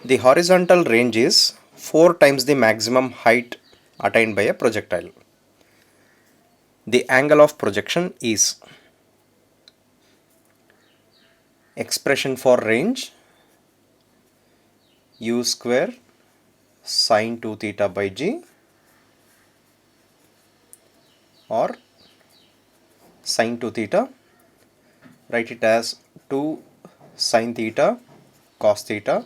The horizontal range is 4 times the maximum height attained by a projectile. The angle of projection is expression for range u square sine 2 theta by g, or sine 2 theta, write it as 2 sine theta cos theta,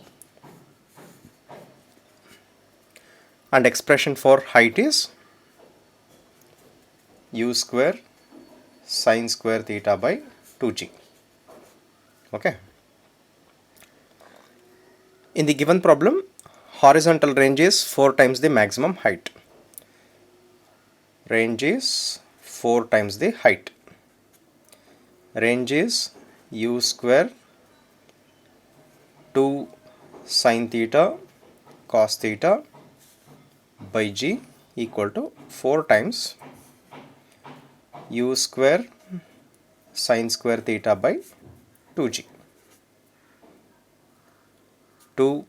and expression for height is u square sine square theta by 2g. Okay. In the given problem, horizontal range is 4 times the maximum height. Range is 4 times the height. Range is u square 2 sine theta cos theta by g equal to 4 times u square sine square theta by 2g. 2,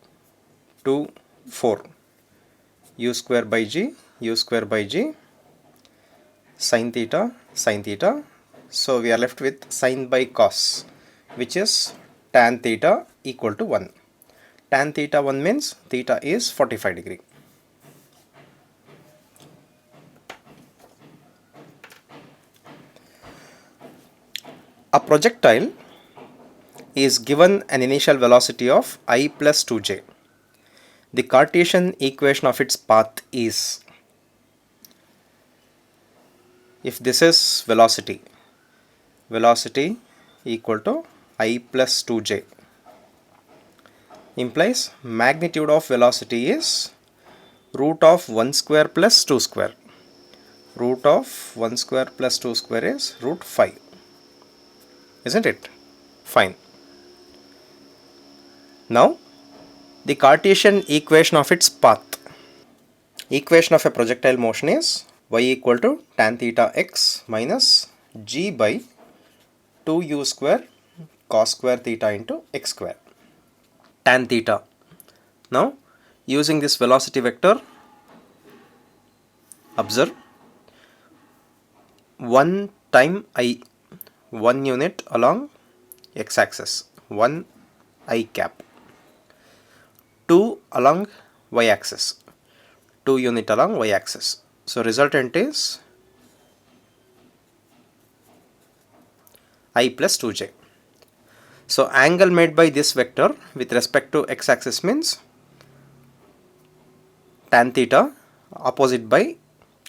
2, 4. U square by g, u square by g, sine theta, sine theta. So we are left with sine by cos, which is tan theta equal to 1. Tan theta 1 means theta is 45 degree. A projectile is given an initial velocity of I plus 2j. The Cartesian equation of its path is, if this is velocity equal to I plus 2j, implies magnitude of velocity is root of 1 square plus 2 square. Root of 1 square plus 2 square is root 5. Isn't it? Fine. Now, the Cartesian equation of its path. Equation of a projectile motion is y equal to tan theta x minus g by 2u square cos square theta into x square. Tan theta. Now, using this velocity vector, observe 1 time I, 1 unit along x-axis, 1 I cap, 2 along y-axis, 2 unit along y-axis. So resultant is I plus 2j. So angle made by this vector with respect to x-axis means tan theta opposite by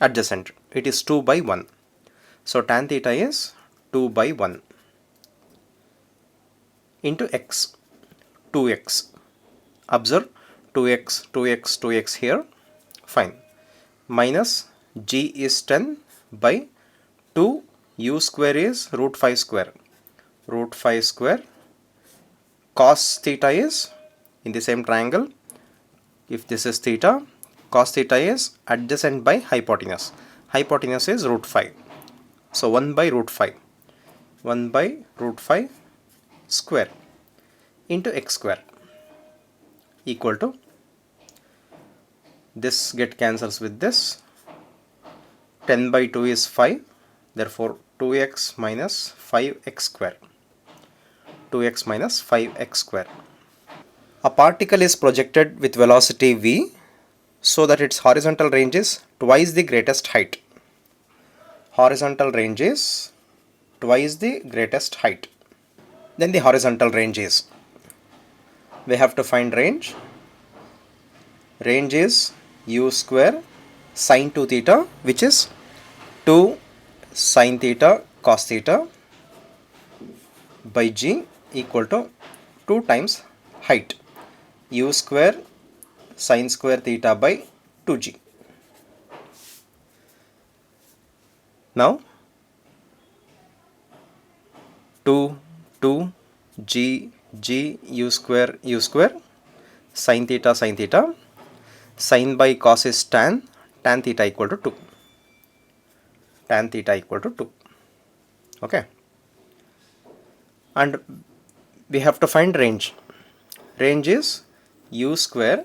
adjacent. It is 2 by 1. So tan theta is 2 by 1 into x, 2x. Observe 2x, 2x, 2x here. Fine. Minus g is 10 by 2 u square is root 5 square. Root 5 square. Cos theta is in the same triangle. If this is theta, cos theta is adjacent by hypotenuse. Hypotenuse is root 5. So 1 by root 5. 1 by root 5 square into x square equal to, this get cancels with this, 10 by 2 is 5, therefore 2x minus 5x square. 2x minus 5x square. A particle is projected with velocity v so that its horizontal range is twice the greatest height. Horizontal range is twice the greatest height. Then the horizontal range is, we have to find range. Range is u square sine 2 theta, which is 2 sine theta cos theta by g equal to 2 times height, u square sine square theta by 2g. Now 2 g u square sine theta sine by cos is tan theta equal to 2. Tan theta equal to 2. Okay. And we have to find range. Range is u square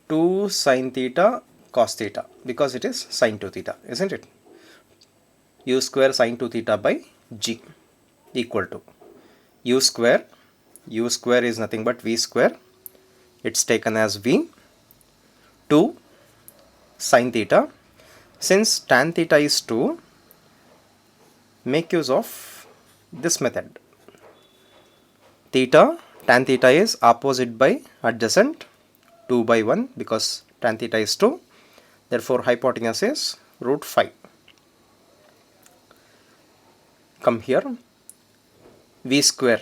2 sine theta cos theta, because it is sine 2 theta, isn't it? U square sine 2 theta by g equal to u square is nothing but v square, it's taken as v, 2 sine theta. Since tan theta is 2, make use of this method. Theta, tan theta is opposite by adjacent, 2 by 1, because tan theta is 2. Therefore, hypotenuse is root 5. Come here, v square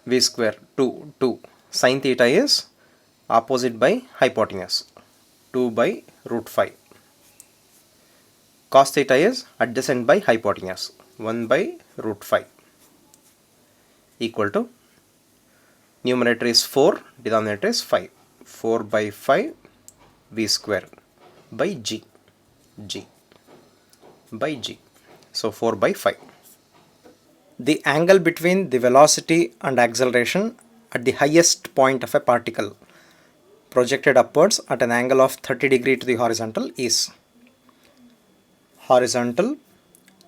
2 sine theta is opposite by hypotenuse, 2 by root 5. Cos theta is adjacent by hypotenuse, 1 by root 5, equal to, numerator is 4, denominator is 5. 4 by 5 v square by g by g. So 4 by 5. The angle between the velocity and acceleration at the highest point of a particle projected upwards at an angle of 30 degree to the horizontal is horizontal,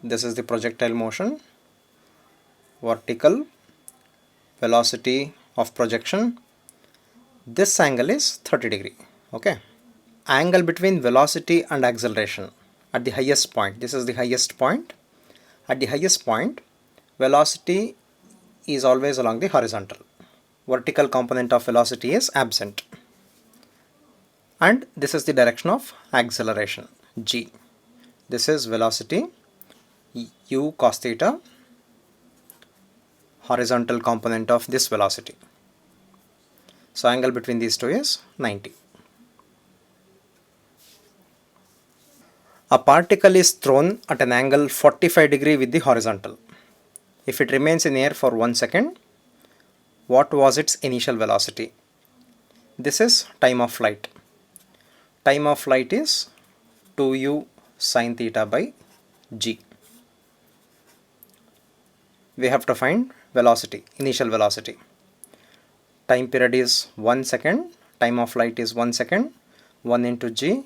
this is the projectile motion, vertical, velocity of projection, this angle is 30 degree. Okay, angle between velocity and acceleration at the highest point, this is the highest point. At the highest point, velocity is always along the horizontal, vertical component of velocity is absent, and this is the direction of acceleration, g. This is velocity, u cos theta, horizontal component of this velocity. So angle between these two is 90. A particle is thrown at an angle 45 degree with the horizontal. If it remains in air for 1 second, what was its initial velocity? This is time of flight. Time of flight is 2u sine theta by g. We have to find velocity, initial velocity. Time period is 1 second, time of flight is 1 second, 1 into g,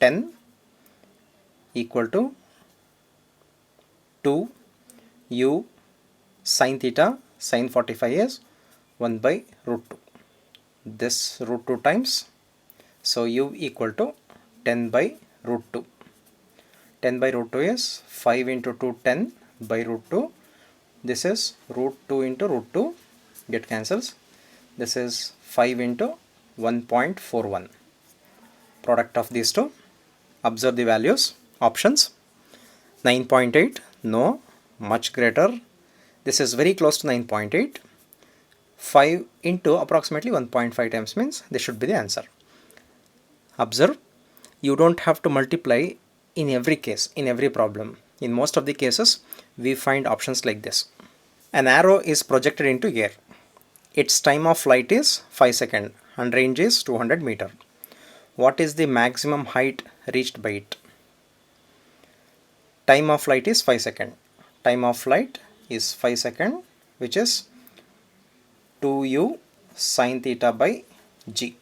10 equal to 2 u sine theta, sine 45 is 1 by root 2. This root 2 times, so u equal to 10 by root 2. 10 by root 2 is 5 into 2, 10 by root 2. This is root 2 into root 2, get cancels. This is 5 into 1.41. Product of these two. Observe the values, options. 9.8, no, much greater. This is very close to 9.8. 5 into approximately 1.5 times means this should be the answer. Observe, you don't have to multiply in every case, in every problem. In most of the cases, we find options like this. An arrow is projected into air. Its time of flight is 5 seconds and range is 200 meter. What is the maximum height reached by it? Time of flight is 5 seconds. Time of flight is 5 seconds, which is 2u sine theta by g.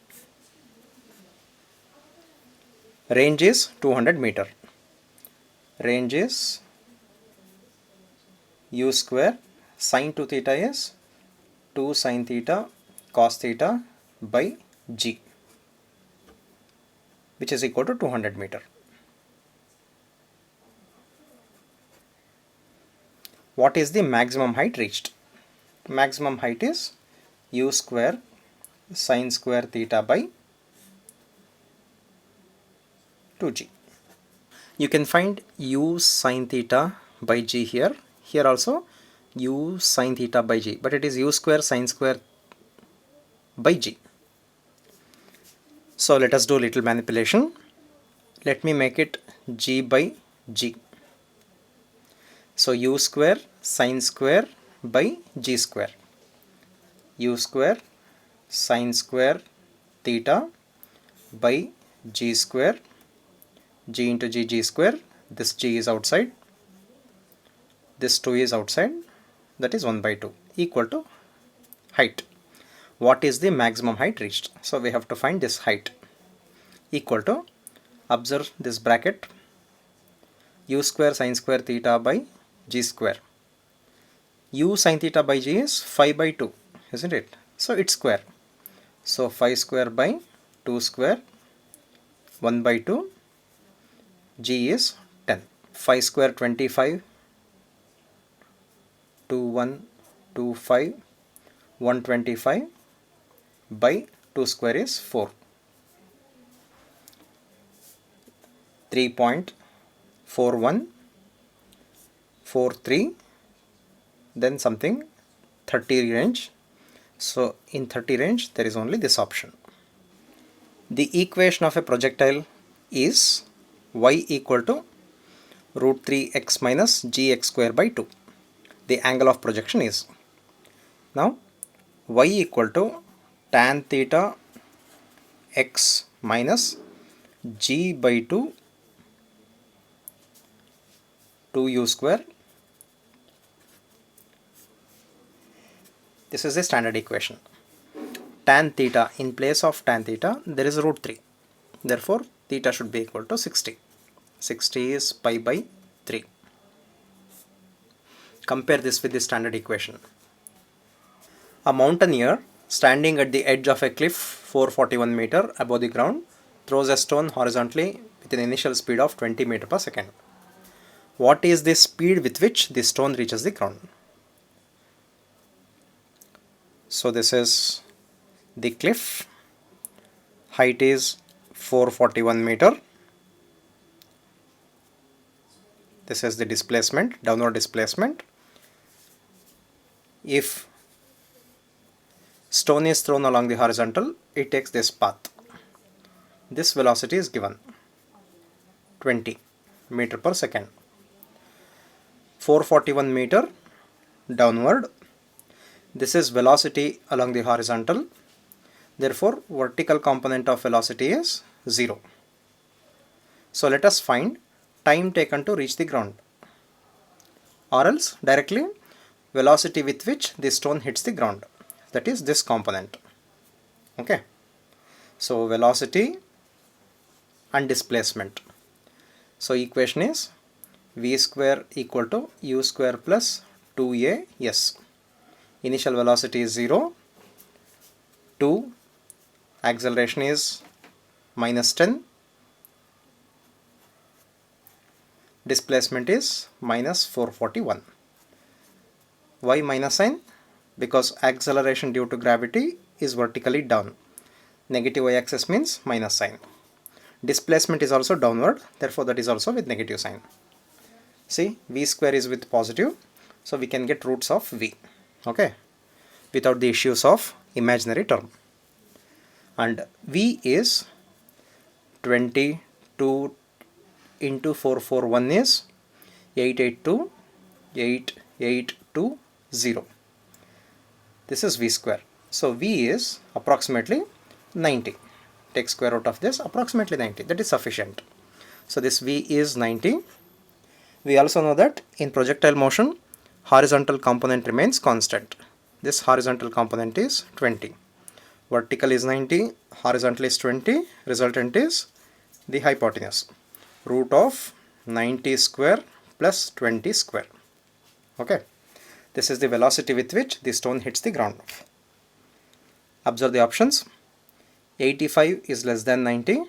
Range is 200 meter. Range is u square sine 2 theta is 2 sine theta cos theta by g, which is equal to 200 meter. What is the maximum height reached? Maximum height is u square sine square theta by 2g. You can find u sine theta by g here. Here also u sine theta by g, but it is u square sine square by g. So let us do little manipulation. Let me make it g by g. So u square sine square by g square. U square sine square theta by g square. G into g square. This g is outside. This 2 is outside. That is 1 by 2 equal to height. What is the maximum height reached? So we have to find this height equal to, observe this bracket, u square sin square theta by g square. U sin theta by g is 5 by 2, isn't it? So it's square. So 5 square by 2 square, 1 by 2, g is 10. 5 square 25, 2 1, 2 5, 125 by 2 square is 4. 3.4143, then something 30 range. So in 30 range there is only this option. The equation of a projectile is y equal to root 3x minus gx square by 2. The angle of projection is. Now y equal to tan theta x minus g by 2 2u square. This is the standard equation. Tan theta, in place of tan theta there is root 3. Therefore theta should be equal to 60. 60 is pi by 3. Compare this with the standard equation. A mountaineer standing at the edge of a cliff 441 meter above the ground throws a stone horizontally with an initial speed of 20 meter per second. What is the speed with which the stone reaches the ground? So this is the cliff, height is 441 meter. This is the displacement, downward displacement. If stone is thrown along the horizontal, it takes this path. This velocity is given 20 meter per second. 441 meter downward. This is velocity along the horizontal. Therefore vertical component of velocity is 0. So let us find time taken to reach the ground, or else directly velocity with which the stone hits the ground, that is this component. Okay, so velocity and displacement. So equation is v square equal to u square plus 2as. Initial velocity is 0, 2, acceleration is minus 10, displacement is minus 441. Why minus sign? Because acceleration due to gravity is vertically down. Negative y-axis means minus sign. Displacement is also downward, therefore that is also with negative sign. See, v square is with positive, so we can get roots of v, okay, without the issues of imaginary term. And v is 22 into 441 is 882,880. This is v square. So v is approximately 90. Take square root of this, approximately 90. That is sufficient. So this v is 90. We also know that in projectile motion, horizontal component remains constant. This horizontal component is 20. Vertical is 90, horizontal is 20, resultant is the hypotenuse. Root of 90 square plus 20 square. Okay, this is the velocity with which the stone hits the ground. Observe the options. 85 is less than 90,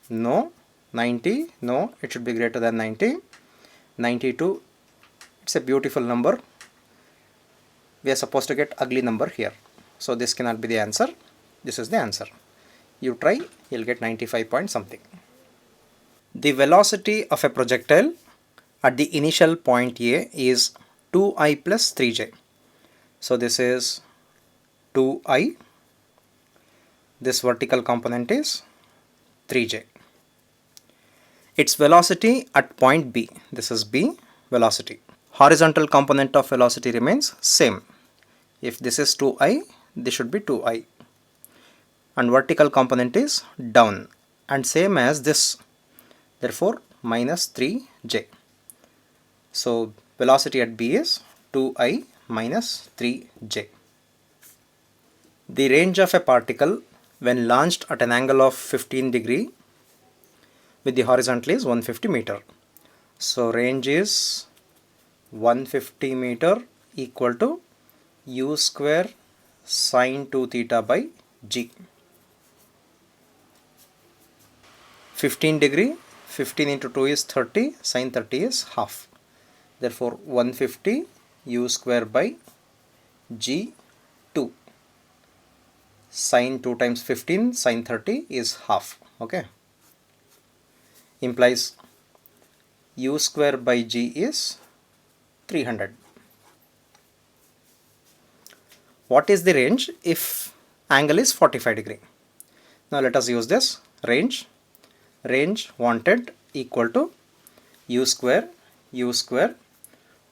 no. 90, no, it should be greater than 90. 92, it's a beautiful number. We are supposed to get ugly number here. So this cannot be the answer. This is the answer. You try, you'll get 95 point something. The velocity of a projectile at the initial point A is 2i plus 3j. So this is 2i. This vertical component is 3j. Its velocity at point B, this is B, velocity. Horizontal component of velocity remains same. If this is 2i, this should be 2i. And vertical component is down and same as this. Therefore, minus 3j. So velocity at B is 2i minus 3j. The range of a particle when launched at an angle of 15 degree with the horizontal is 150 meter. So range is 150 meter equal to u square sine 2 theta by g. 15 degree, 15 into 2 is 30, sine 30 is half. Therefore 150 u square by g 2. Sine 2 times 15, sine 30 is half. Okay. Implies u square by g is 300. What is the range if angle is 45 degree? Now let us use this range. Range wanted equal to u square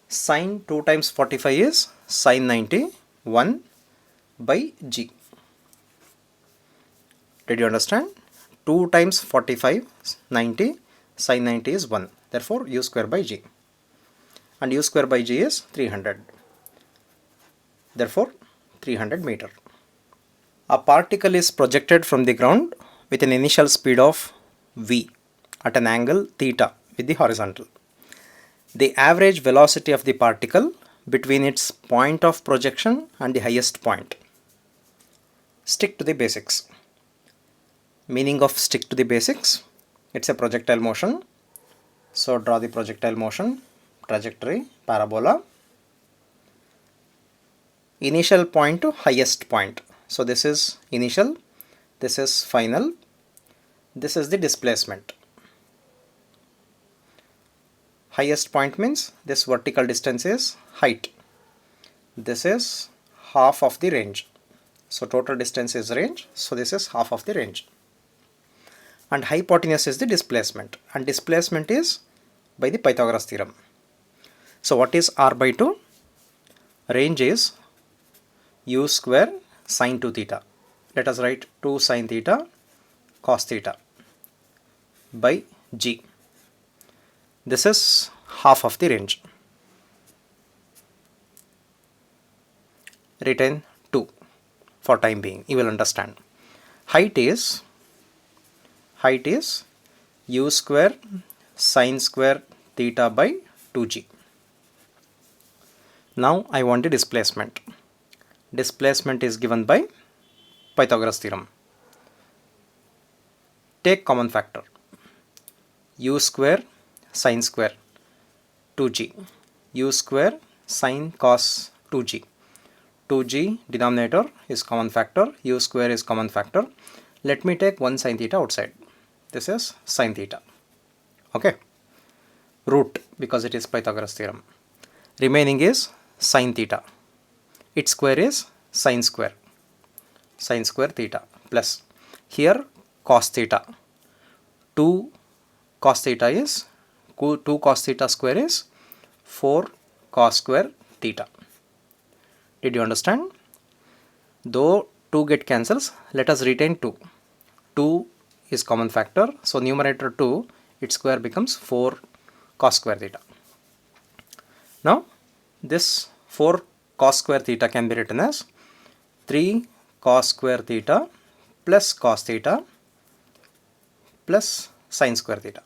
sine 2 times 45 is sine 90, 1 by g. Did you understand? 2 times 45 90, sine 90 is 1. Therefore u square by g, and u square by g is 300. Therefore 300 meter. A particle is projected from the ground with an initial speed of v at an angle theta with the horizontal. The average velocity of the particle between its point of projection and the highest point. Stick to the basics. Meaning of stick to the basics: it's a projectile motion. So draw the projectile motion, trajectory, parabola. Initial point to highest point. So this is initial, this is final, this is the displacement. Highest point means this vertical distance is height. This is half of the range. So total distance is range. So this is half of the range. And hypotenuse is the displacement. And displacement is by the Pythagoras theorem. So what is r by 2? Range is u square sine 2 theta. Let us write 2 sine theta cos theta by g. This is half of the range. Retain 2 for time being. You will understand. Height is u square sine square theta by 2g. Now I want the displacement. Displacement is given by Pythagoras theorem. Take common factor. U square sine square 2g. U square sine cos 2g. 2g denominator is common factor. U square is common factor. Let me take 1 sine theta outside. This is sine theta. Okay. Root, because it is Pythagoras theorem. Remaining is sine theta. Its square is sine square theta, plus here cos theta. 2 cos theta is 2 cos theta square is 4 cos square theta. Did you understand? Though 2 get cancels, let us retain 2. 2 is common factor, so numerator 2, its square becomes 4 cos square theta. Now this 4 cos square theta can be written as 3 cos square theta plus cos theta plus sine square theta.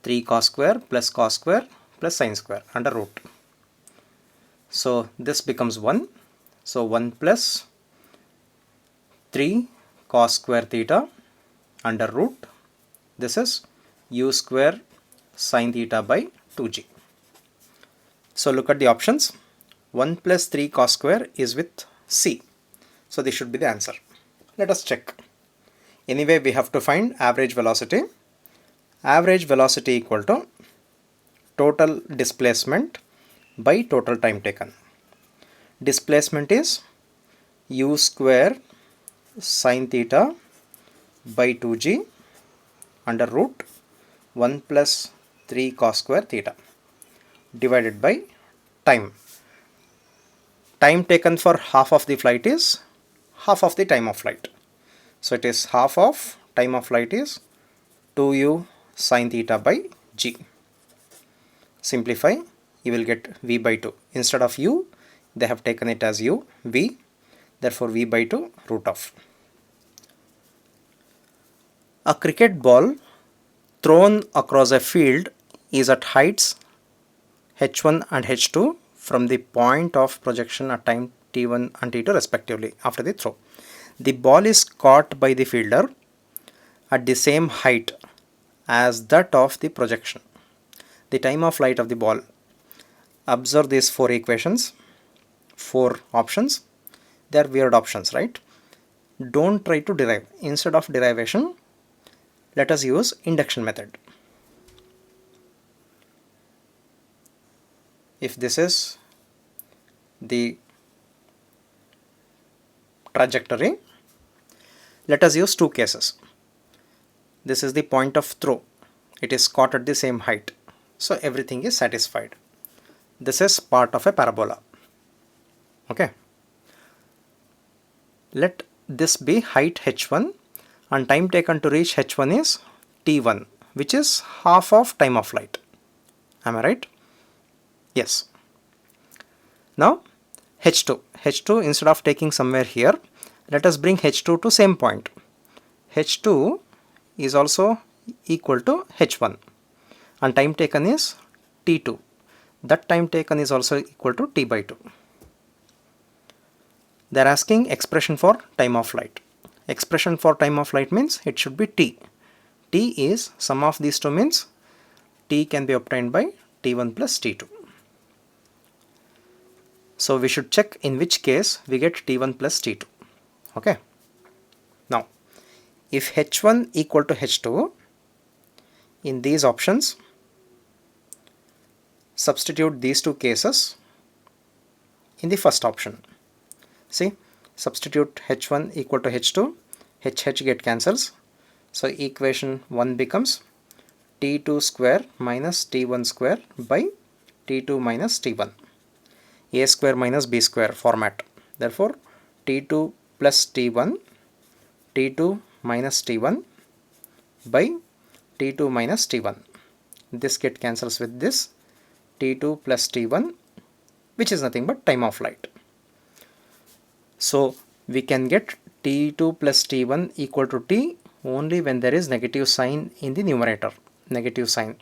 3 cos square plus sine square under root. So this becomes 1. So 1 plus 3 cos square theta under root. This is u square sine theta by 2g. So look at the options. 1 plus 3 cos square is with C. So this should be the answer. Let us check. Anyway, we have to find average velocity. Average velocity equal to total displacement by total time taken. Displacement is u square sine theta by 2g under root 1 plus 3 cos square theta divided by time. Time taken for half of the flight is half of the time of flight. So it is half of time of flight is 2u sine theta by g. Simplify, you will get v by 2. Instead of u, they have taken it as u, v. therefore v by 2 root of. A cricket ball thrown across a field is at heights h1 and h2 from the point of projection at time t1 and t2 respectively after the throw. The ball is caught by the fielder at the same height as that of the projection. The time of flight of the ball. Observe these four equations, four options. They are weird options, right? Don't try to derive. Instead of derivation, let us use induction method. If this is the trajectory, let us use two cases. This is the point of throw. It is caught at the same height. So everything is satisfied. This is part of a parabola. Okay. Let this be height h1 and time taken to reach h1 is t1, which is half of time of flight. Am I right? Yes. Now h2. h2 instead of taking somewhere here, let us bring h2 to same point. h2 is also equal to h1 and time taken is t2. That time taken is also equal to t by 2. They are asking expression for time of flight. Expression for time of flight means it should be t. T is sum of these two, means t can be obtained by t1 plus t2. So we should check in which case we get t1 plus t2. Okay. Now, if h1 equal to h2, in these options, substitute these two cases in the first option. See, substitute h1 equal to h2, h get cancels. So equation 1 becomes t2 square minus t1 square by t2 minus t1. A square minus b square format. Therefore, t2 plus t1, t2 minus t1 by t2 minus t1. This get cancels with this t2 plus t1, which is nothing but time of flight. So we can get t2 plus t1 equal to t only when there is negative sign in the numerator, negative sign.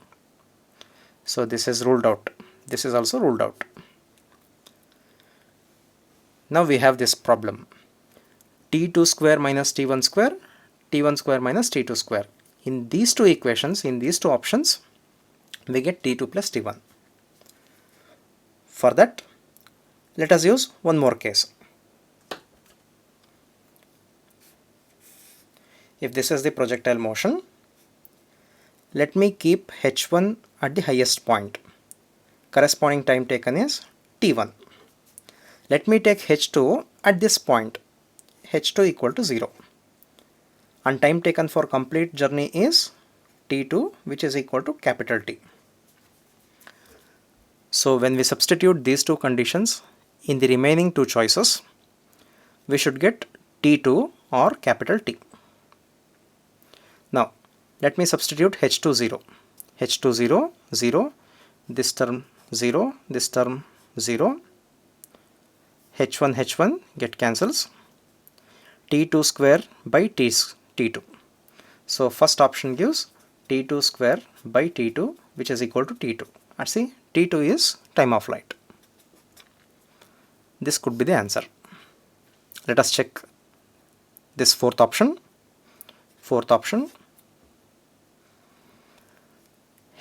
So this is ruled out. This is also ruled out. Now we have this problem. t2 square minus t1 square, t1 square minus t2 square. In these two equations, in these two options, we get t2 plus t1. For that, let us use one more case. If this is the projectile motion, let me keep h1 at the highest point. Corresponding time taken is t1. Let me take h2 at this point, h2 equal to 0. And time taken for complete journey is t2, which is equal to capital T. So when we substitute these two conditions in the remaining two choices, we should get t2 or capital T. Now let me substitute h2 0. h2 0, 0, this term 0, this term 0, h1 get cancels, t2 square by t2. So first option gives t2 square by t2, which is equal to t2. And see, t2 is time of flight. This could be the answer. Let us check this fourth option. Fourth option,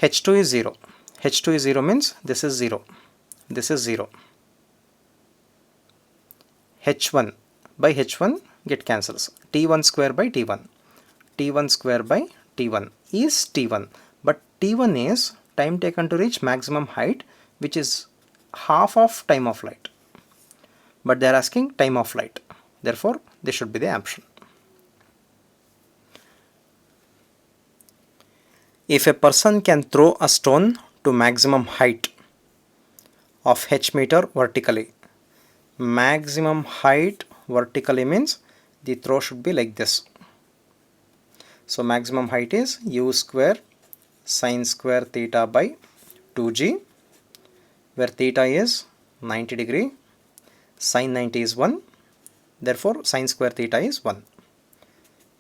h2 is 0. h2 is 0 means this is 0. This is 0. h1 by h1 get cancels. t1 square by t1. t1 square by t1 is t1. But t1 is time taken to reach maximum height, which is half of time of flight. But they are asking time of flight. Therefore, this should be the option. If a person can throw a stone to maximum height of h meter vertically, maximum height vertically means the throw should be like this. So maximum height is u square sine square theta by 2g, where theta is 90 degree, sine 90 is 1, Therefore sine square theta is 1,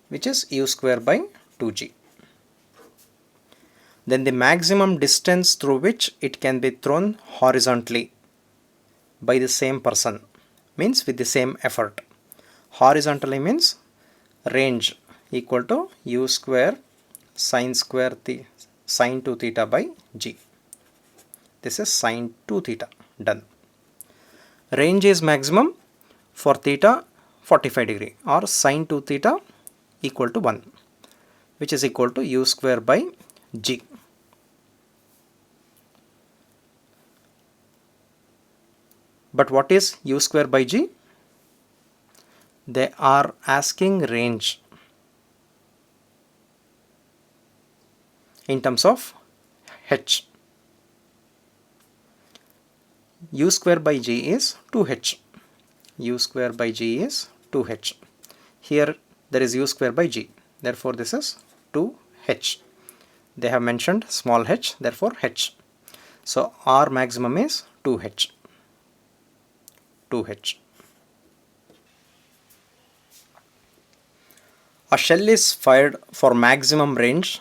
which is u square by 2g. Then the maximum distance through which it can be thrown horizontally by the same person, means with the same effort. Horizontally means range equal to u square sine 2 theta by g. This is sine 2 theta. Done. Range is maximum for theta 45 degree, or sine 2 theta equal to 1, which is equal to u square by g. But what is u square by g? They are asking range in terms of h. U square by g is 2h. U square by g is 2h. Here there is u square by g. Therefore this is 2h. They have mentioned small h, therefore h. So R maximum is 2h. 2h. A shell is fired for maximum range.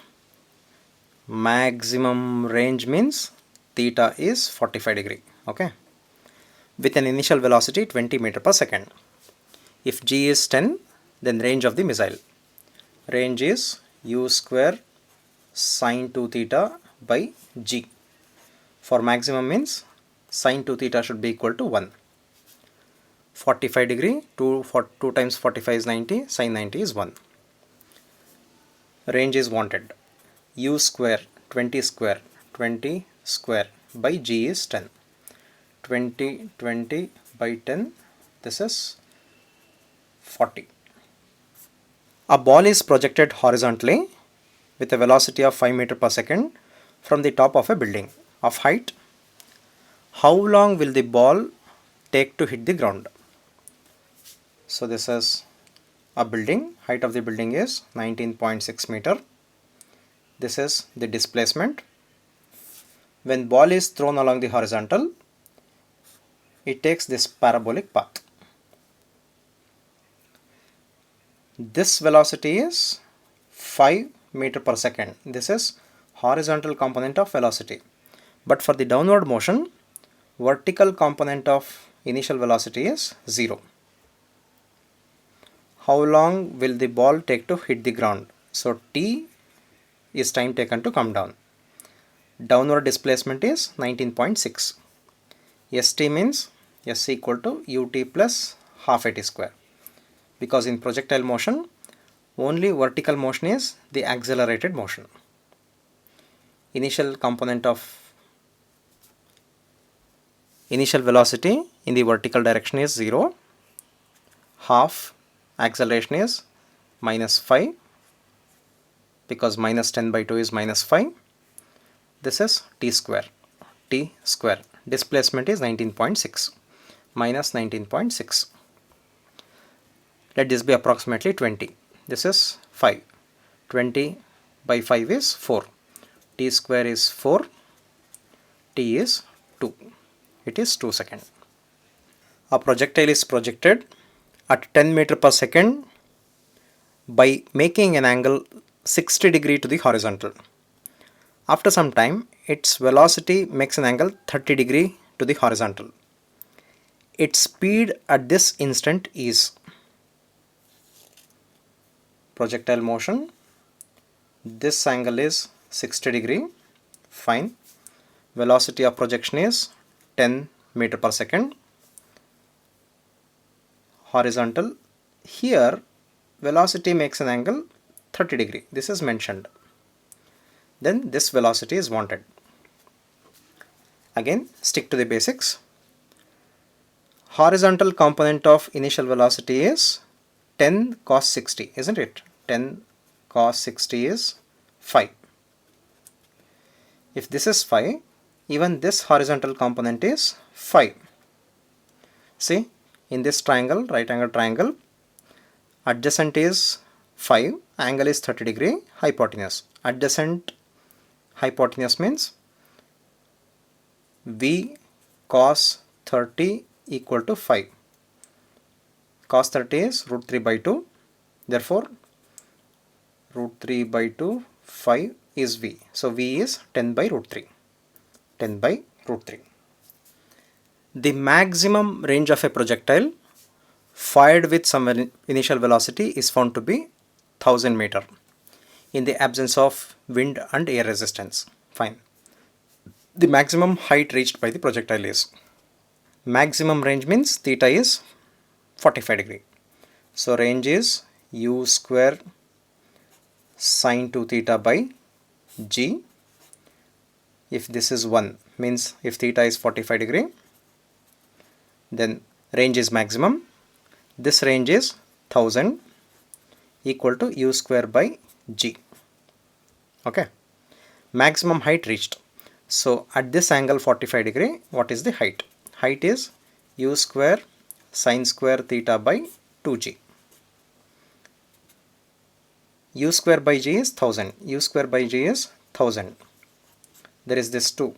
Maximum range means theta is 45 degree. Okay. With an initial velocity 20 meter per second. If g is 10, then range of the missile. Range is u square sine 2 theta by g. For maximum means sine 2 theta should be equal to 1. 45 degree, 2 times 45 is 90, sine 90 is 1. Range is wanted. U square 20 square by g is 10. 20 by 10, this is 40. A ball is projected horizontally with a velocity of 5 meter per second from the top of a building of height. How long will the ball take to hit the ground? So this is a building. Height of the building is 19.6 meter. This is the displacement. When ball is thrown along the horizontal, it takes this parabolic path. This velocity is 5 meter per second. This is horizontal component of velocity. But for the downward motion, vertical component of initial velocity is 0. How long will the ball take to hit the ground? So t is time taken to come down. Downward displacement is 19.6. St means S equal to ut plus half at square. Because in projectile motion, only vertical motion is the accelerated motion. Initial component of initial velocity in the vertical direction is 0. Half acceleration is minus 5, because minus 10 by 2 is minus 5. This is t square. Displacement is 19.6 minus 19.6. Let this be approximately 20. This is 5. 20 by 5 is 4. T square is 4. T is 2. It is 2 seconds. A projectile is projected at 10 meter per second by making an angle 60 degree to the horizontal. After some time, its velocity makes an angle 30 degree to the horizontal. Its speed at this instant is projectile motion. This angle is 60 degree. Fine. Velocity of projection is 10 meter per second. Horizontal. Here velocity makes an angle 30 degree. This is mentioned. Then this velocity is wanted. Again, stick to the basics. Horizontal component of initial velocity is 10 cos 60, isn't it? 10 cos 60 is 5. If this is 5, even this horizontal component is 5. See, in this triangle, right angle triangle, adjacent is 5, angle is 30 degree, hypotenuse. Adjacent hypotenuse means V cos 30 equal to 5. cos 30 is root 3 by 2. Therefore, root 3 by 2, 5 is V. So V is 10 by root 3. 10 by root 3. The maximum range of a projectile fired with some initial velocity is found to be 1000 meter in the absence of wind and air resistance. Fine. The maximum height reached by the projectile is, maximum range means theta is 45 degree. So range is u square sine 2 theta by g. If this is 1, means if theta is 45 degree, then range is maximum. This range is 1000 equal to u square by g. Okay. Maximum height reached. So at this angle 45 degree, what is the height? Height is u square sine square theta by 2g. U square by g is 1000. U square by g is 1000. There is this 2.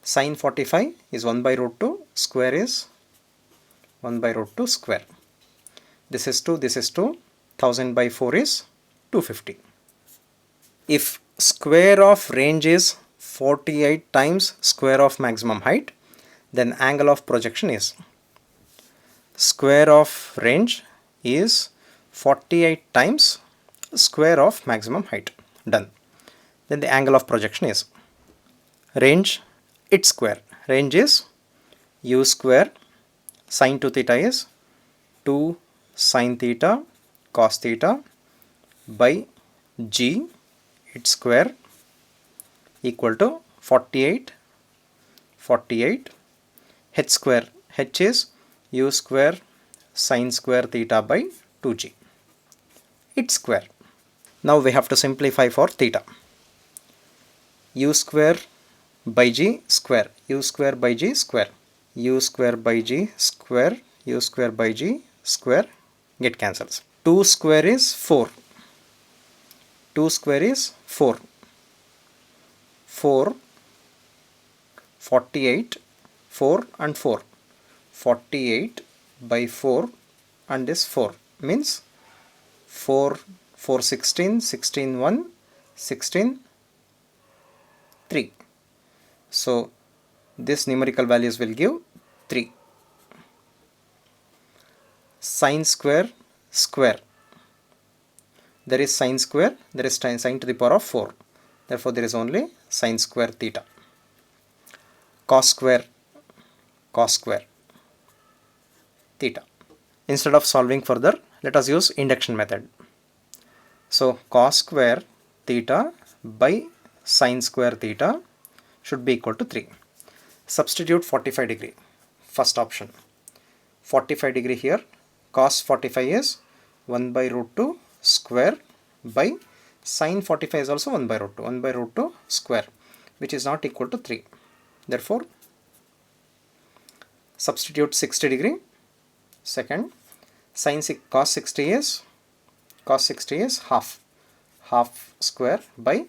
Sine 45 is 1 by root 2. Square is 1 by root 2 square. This is 2. This is 2. 1000 by 4 is 250. If square of range is 48 times square of maximum height, then angle of projection is, square of range is 48 times square of maximum height. Done. Then the angle of projection is, range its square. Range is u square sine 2 theta is 2 sine theta cos theta by g its square equal to 48 h square. H is u square sine square theta by 2g its square. Now we have to simplify for theta. U square by g square, u square by g square, u square by g square, u square by g square get cancels. 2 square is 4. 2 square is 4. 4, 48, 4 and 4. 48 by 4 and this 4 means 4, 4, 16, 16, 1, 16, 3. So this numerical values will give 3. Sine square square. There is sine square, there is sine to the power of 4. Therefore there is only sine square theta. Cos square theta. Instead of solving further, let us use induction method. So cos square theta by sine square theta should be equal to 3. Substitute 45 degree. First option. 45 degree here. Cos 45 is 1 by root 2 square by sine 45 is also 1 by root 2. 1 by root 2 square, which is not equal to 3. Therefore, substitute 60 degree. Second, cos 60 is half square by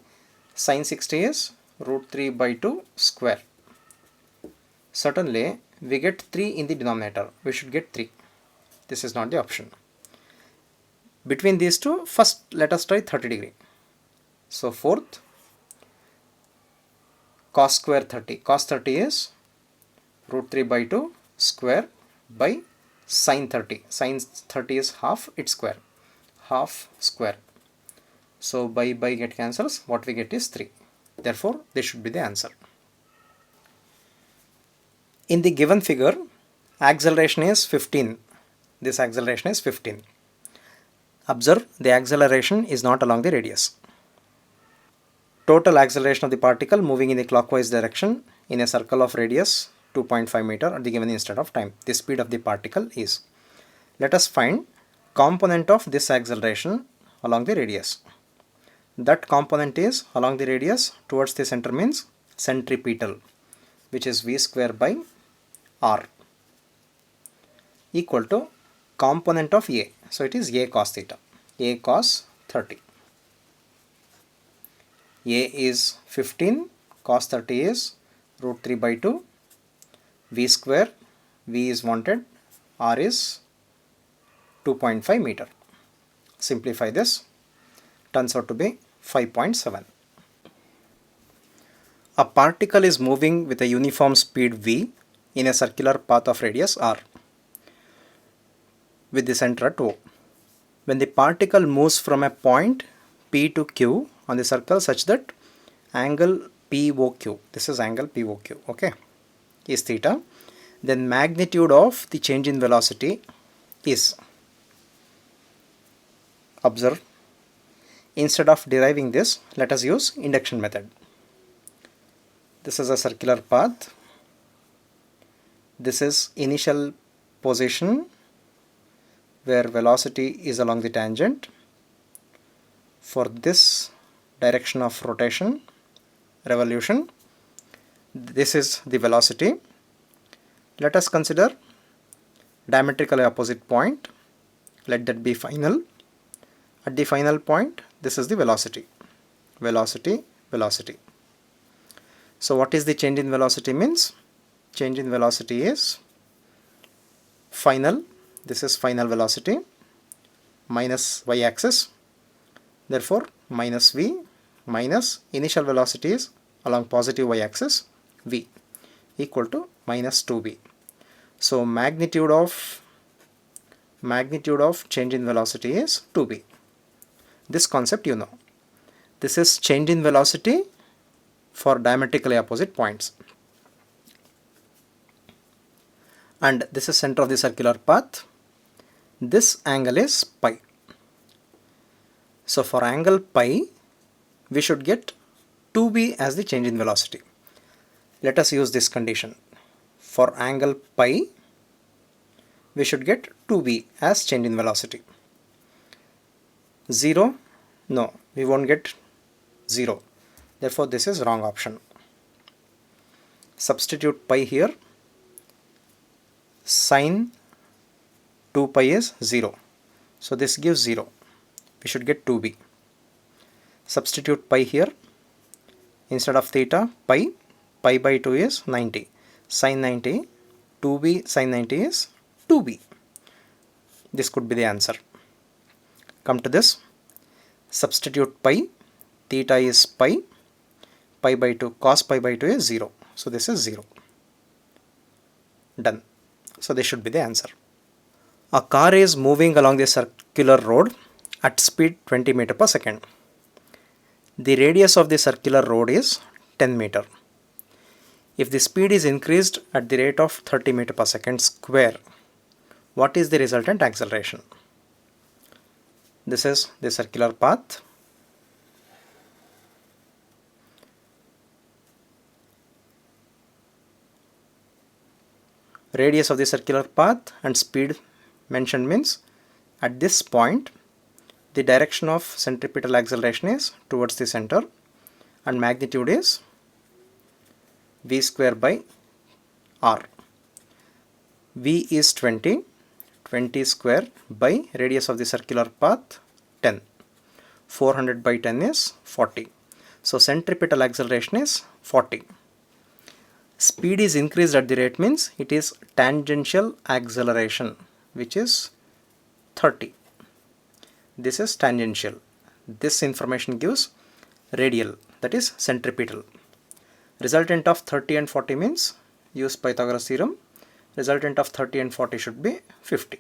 sine 60 is root 3 by 2 square. Certainly we get 3 in the denominator. We should get 3. This is not the option. Between these two, first let us try 30 degree. So fourth, cos square 30. Cos 30 is root 3 by 2 square by sine 30. Sine 30 is half its square. Half square. So by get cancels. What we get is 3. Therefore, this should be the answer. In the given figure, acceleration is 15. This acceleration is 15. Observe, the acceleration is not along the radius. Total acceleration of the particle moving in the clockwise direction in a circle of radius 2.5 meter at the given instant of time. The speed of the particle is. Let us find component of this acceleration along the radius. That component is along the radius towards the center means centripetal, which is v square by r equal to component of a. So it is a cos theta. A cos 30. A is 15, cos 30 is root 3 by 2, v square, v is wanted, r is 2.5 meter. Simplify this, turns out to be 5.7. A particle is moving with a uniform speed v in a circular path of radius r with the center at O. When the particle moves from a point P to Q on the circle such that angle POQ, this is angle POQ, okay, is theta, then magnitude of the change in velocity is, observe, instead of deriving this, let us use induction method. This is a circular path. This is initial position where velocity is along the tangent. For this direction of rotation, revolution, this is the velocity. Let us consider diametrically opposite point. Let that be final. At the final point, this is the velocity. Velocity, velocity. So what is the change in velocity means? Change in velocity is final, this is final velocity, minus y-axis, therefore minus v, minus initial velocity is along positive y-axis, v, equal to minus 2v. So magnitude of change in velocity is 2v. This concept you know. This is change in velocity for diametrically opposite points. And this is center of the circular path. This angle is pi. So for angle pi, we should get 2b as the change in velocity. Let us use this condition. For angle pi, we should get 2b as change in velocity. 0? No, we won't get 0. Therefore, this is wrong option. Substitute pi here. Sine 2 pi is 0. So this gives 0. We should get 2b. Substitute pi here. Instead of theta, pi by 2 is 90. Sine 90, 2b sine 90 is 2b. This could be the answer. Come to this. Substitute pi. Theta is pi by 2, cos pi by 2 is 0. So this is 0. Done. So this should be the answer. A car is moving along the circular road at speed 20 meter per second. The radius of the circular road is 10 meter. If the speed is increased at the rate of 30 meter per second square, what is the resultant acceleration? This is the circular path. Radius of the circular path and speed mentioned means at this point the direction of centripetal acceleration is towards the center and magnitude is v square by r. V is 20 square by radius of the circular path 10. 400 by 10 is 40. So centripetal acceleration is 40. Speed is increased at the rate means it is tangential acceleration, which is 30. This is tangential. This information gives radial, that is centripetal. Resultant of 30 and 40 means use Pythagoras theorem. Resultant of 30 and 40 should be 50.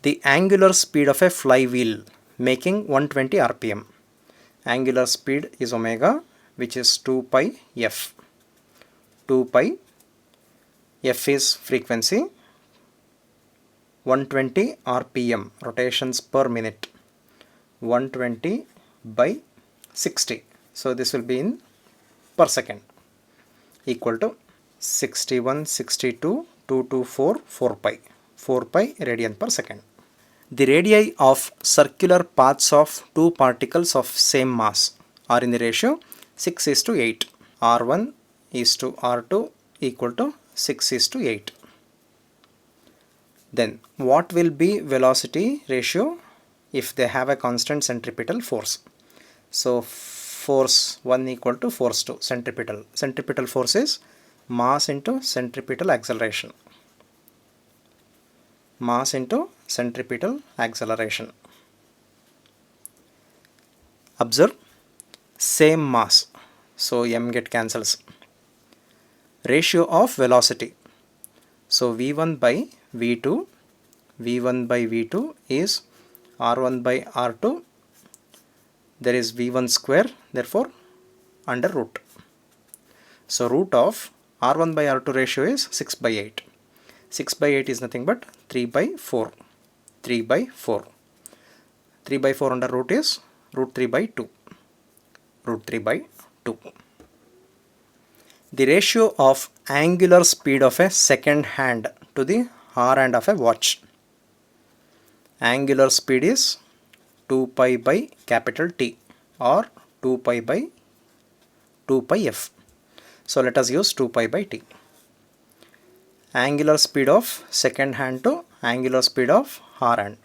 The angular speed of a flywheel making 120 rpm. Angular speed is omega, which is 2 pi f. 2 pi f is frequency, 120 rpm, rotations per minute, 120 by 60. So this will be in per second, equal to 61, 62, 224, 4 pi. 4 pi radian per second. The radii of circular paths of two particles of same mass are in the ratio 6:8. R1 is to R2 equal to 6:8. Then what will be velocity ratio if they have a constant centripetal force? So force 1 equal to force 2, centripetal. Centripetal force is mass into centripetal acceleration. mass into centripetal acceleration. Observe, same mass, so m get cancels. Ratio of velocity, so v1 by v2, v1 by v2 is r1 by r2, there is v1 square, therefore under root. So root of r1 by r2 ratio is 6 by 8. 6 by 8 is nothing but 3 by 4. 3 by 4. 3 by 4 under root is root 3 by 2. Root 3 by 2. The ratio of angular speed of a second hand to the hour hand of a watch. Angular speed is 2 pi by capital T or 2 pi by 2 pi f. So let us use 2 pi by T. Angular speed of second hand to angular speed of hour hand.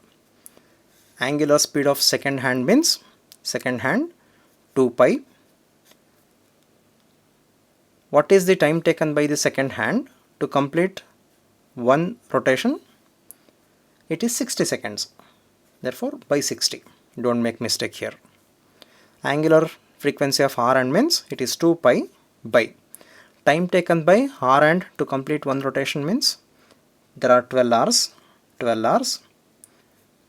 Angular speed of second hand means second hand 2 pi. What is the time taken by the second hand to complete one rotation? It is 60 seconds. Therefore by 60. Don't make mistake here. Angular frequency of hour hand means it is 2 pi by. Time taken by hour hand to complete one rotation means there are 12 hours. 12 hours.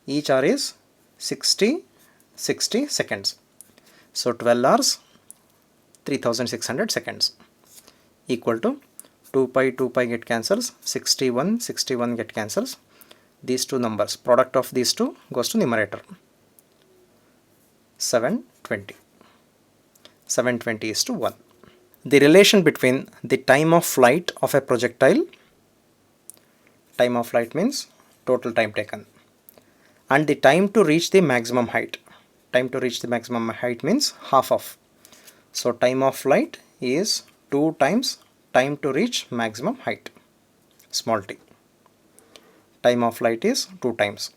Each hour is 60 seconds. So 12 hours 3600 seconds equal to 2 pi get cancels, 61 get cancels. These two numbers, product of these two goes to numerator. 720. 720 is to 1. The relation between the time of flight of a projectile, time of flight means total time taken, and the time to reach the maximum height. Time to reach the maximum height means half of. So time of flight is 2 times time to reach maximum height, small t. Time of flight is 2 times.